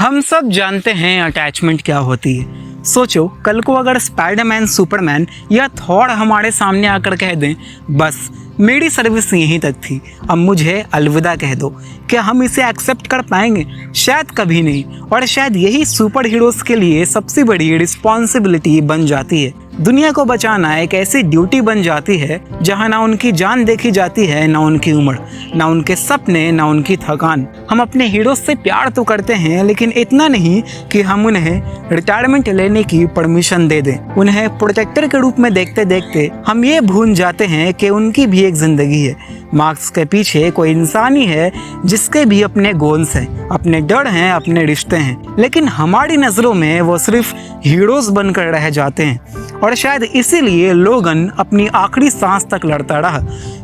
हम सब जानते हैं अटैचमेंट क्या होती है। सोचो कल को अगर स्पाइडरमैन, सुपरमैन या थॉर हमारे सामने आकर कह दें बस मेरी सर्विस यहीं तक थी, अब मुझे अलविदा कह दो, क्या हम इसे एक्सेप्ट कर पाएंगे? शायद कभी नहीं। और शायद यही सुपर हीरोज के लिए सबसे बड़ी रिस्पॉन्सिबिलिटी बन जाती है। दुनिया को बचाना एक ऐसी ड्यूटी बन जाती है जहां ना उनकी जान देखी जाती है, ना उनकी उम्र, ना उनके सपने, ना उनकी थकान। हम अपने हीरोज से प्यार तो करते हैं, लेकिन इतना नहीं कि हम उन्हें रिटायरमेंट लेने की परमिशन दे दें। उन्हें प्रोटेक्टर के रूप में देखते देखते हम ये भूल जाते हैं कि उनकी भी एक जिंदगी है। मार्क्स के पीछे कोई इंसान ही है जिसके भी अपने गोल्स हैं, अपने डर हैं, अपने रिश्ते हैं, लेकिन हमारी नजरों में वो सिर्फ हीरोज बनकर रह जाते हैं। और शायद इसीलिए लोगन अपनी आखिरी सांस तक लड़ता रहा,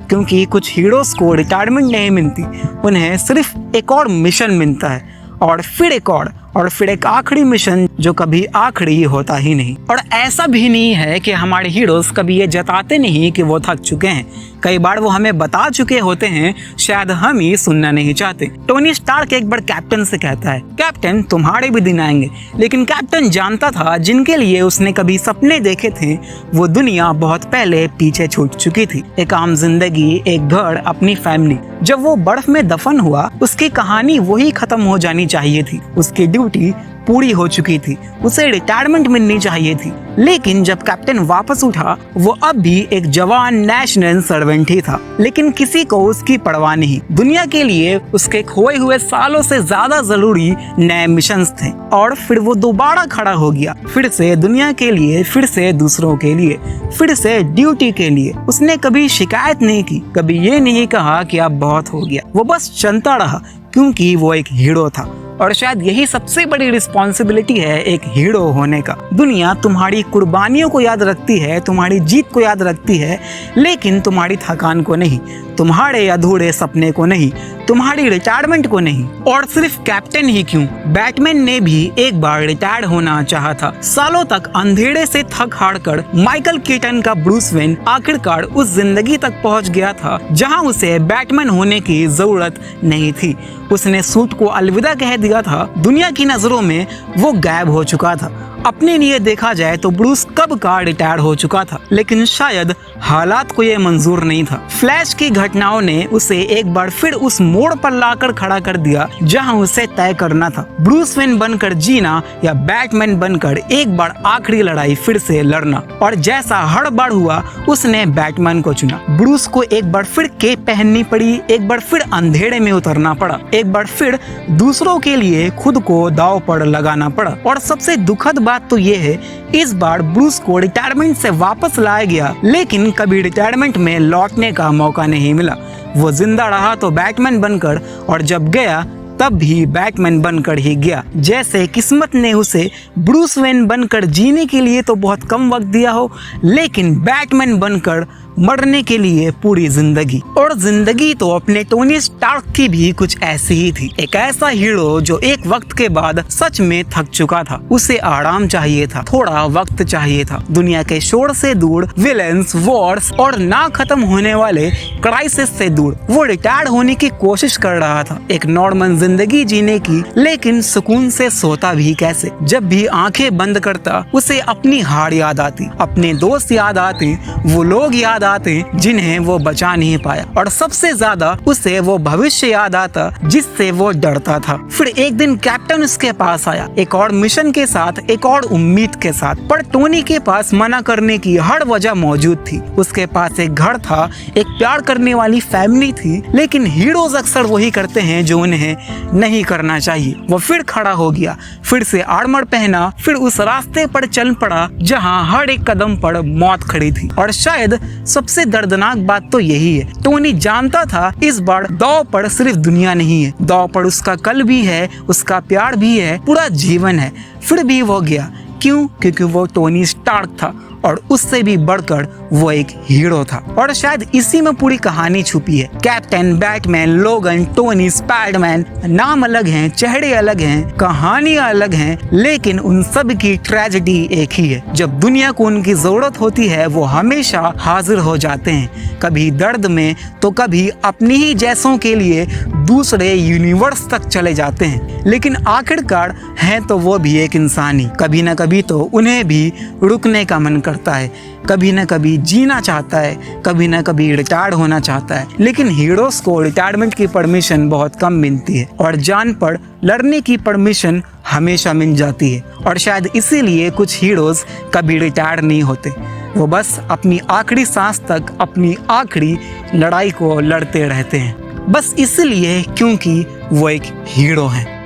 क्योंकि कुछ हीरोज को रिटायरमेंट नहीं मिलती, उन्हें सिर्फ एक और मिशन मिलता है, और फिर एक और फिर एक आखिरी मिशन जो कभी आखिरी होता ही नहीं। और ऐसा भी नहीं है कि हमारे हीरोज कभी ये जताते नहीं कि वो थक चुके हैं। कई बार वो हमें बता चुके होते हैं, शायद हम ही सुनना नहीं चाहते। टोनी स्टार्क एक बार कैप्टन से कहता है, कैप्टन तुम्हारे भी दिन आएंगे। लेकिन कैप्टन जानता था जिनके लिए उसने कभी सपने देखे थे वो दुनिया बहुत पहले पीछे छूट चुकी थी। एक आम जिंदगी, एक घर, अपनी फैमिली। जब वो बर्फ में दफन हुआ उसकी कहानी वही खत्म हो जानी चाहिए थी। उसकी ड्यूटी पूरी हो चुकी थी, उसे रिटायरमेंट मिलनी चाहिए थी। लेकिन जब कैप्टन वापस उठा वो अब भी एक जवान नेशनल सर्वेंट ही था, लेकिन किसी को उसकी परवाह नहीं। दुनिया के लिए उसके खोए हुए सालों से ज्यादा जरूरी नए मिशंस थे। और फिर वो दोबारा खड़ा हो गया, फिर से दुनिया के लिए, फिर से दूसरों के लिए, फिर से ड्यूटी के लिए। उसने कभी शिकायत नहीं की, कभी ये नहीं कहा कि अब बहुत हो गया। वो बस चलता रहा क्योंकि वो एक हीरो था। और शायद यही सबसे बड़ी रिस्पॉन्सिबिलिटी है एक हीरो होने का। दुनिया तुम्हारी कुर्बानियों को याद रखती है, तुम्हारी जीत को याद रखती है, लेकिन तुम्हारी थकान को नहीं, तुम्हारे अधूरे सपने को नहीं, तुम्हारी रिटायरमेंट को नहीं। और सिर्फ कैप्टन ही क्यों, बैटमैन ने भी एक बार रिटायर होना चाहा था। सालों तक अंधेरे से थक हार कर माइकल कीटन का ब्रूस वेन आखिरकार उस जिंदगी तक पहुंच गया था जहां उसे बैटमैन होने की जरूरत नहीं थी। उसने सूट को अलविदा कह दिया था। दुनिया की नजरों में वो गायब हो चुका था। अपने लिए देखा जाए तो ब्रूस कब का रिटायर हो चुका था, लेकिन शायद हालात को ये मंजूर नहीं था। फ्लैश की घटनाओं ने उसे एक बार फिर उस मोड़ पर लाकर खड़ा कर दिया जहां उसे तय करना था, ब्रूस वेन बनकर जीना या बैटमैन बनकर एक बार आखिरी लड़ाई फिर से लड़ना। और जैसा हर बार हुआ उसने बैटमैन को चुना। ब्रूस को एक बार फिर केप पहननी पड़ी, एक बार फिर अंधेरे में उतरना पड़ा, एक बार फिर दूसरों के लिए खुद को दांव पर लगाना पड़ा। और सबसे दुखद बात तो ये है, इस बार ब्रूस को रिटायरमेंट से वापस लाया गया, लेकिन कभी रिटायरमेंट में लौटने का मौका नहीं मिला। वो जिंदा रहा तो बैटमैन बनकर, और जब गया तब भी बैटमैन बनकर ही गया। जैसे किस्मत ने उसे ब्रूस वेन बनकर जीने के लिए तो बहुत कम वक्त दिया हो, लेकिन बैटमैन बनकर मरने के लिए पूरी जिंदगी। और जिंदगी तो अपने टोनी स्टार्क की भी कुछ ऐसी ही थी। एक ऐसा हीरो जो एक वक्त के बाद सच में थक चुका था। उसे आराम चाहिए था, थोड़ा वक्त चाहिए था, दुनिया के शोर से दूर, विलेंस, वॉर्स और ना खत्म होने वाले क्राइसिस से दूर। वो रिटायर होने की कोशिश कर रहा था, एक नॉर्मल जिंदगी जीने की, लेकिन सुकून से सोता भी कैसे। जब भी आंखें बंद करता उसे अपनी हार याद आती, अपने दोस्त याद आते, वो लोग याद आते जिन्हें वो बचा नहीं पाया, और सबसे ज्यादा उसे वो भविष्य याद आता जिससे वो डरता था। फिर एक दिन कैप्टन उसके पास आया, एक और मिशन के साथ, एक और उम्मीद के साथ। पर टोनी के पास मना करने की हर वजह मौजूद थी। उसके पास एक घर था, एक प्यार करने वाली फैमिली थी, लेकिन हीरोज अक्सर वही करते हैं जो उन्हें नहीं करना चाहिए। वो फिर खड़ा हो गया, फिर से आर्मर पहना, फिर उस रास्ते पर चल पड़ा जहाँ हर एक कदम पर मौत खड़ी थी। और शायद सबसे दर्दनाक बात तो यही है, टोनी जानता था इस बार दांव पर सिर्फ दुनिया नहीं है, दांव पर उसका कल भी है, उसका प्यार भी है, पूरा जीवन है। फिर भी वो गया। क्यों? क्योंकि वो टोनी स्टार्क था और उससे भी बढ़कर वो एक हीरो था और शायद इसी में पूरी कहानी छुपी है। कैप्टन, बैटमैन, लोगन, टोनी, स्पाइडरमैन, नाम अलग हैं, चेहरे अलग हैं, कहानियां अलग हैं, लेकिन उन सब की ट्रेजेडी एक ही है। जब दुनिया को उनकी जरूरत होती है वो हमेशा हाजिर हो जाते हैं, कभी दर्द में तो कभी अपनी ही जैसों के लिए दूसरे यूनिवर्स तक चले जाते हैं। लेकिन आखिरकार हैं तो वो भी एक इंसान ही। कभी ना कभी तो उन्हें भी रुकने का मन करता है, कभी ना कभी जीना चाहता है, कभी ना कभी रिटायर्ड होना चाहता है। लेकिन हीरोज को रिटायरमेंट की परमिशन बहुत कम मिलती है और जान पर लड़ने की परमिशन हमेशा मिल जाती है। और शायद इसीलिए कुछ हीरोज कभी रिटायर नहीं होते, वो बस अपनी आखिरी सांस तक अपनी आखिरी लड़ाई को लड़ते रहते हैं, बस इसलिए क्योंकि वो एक हीरो हैं।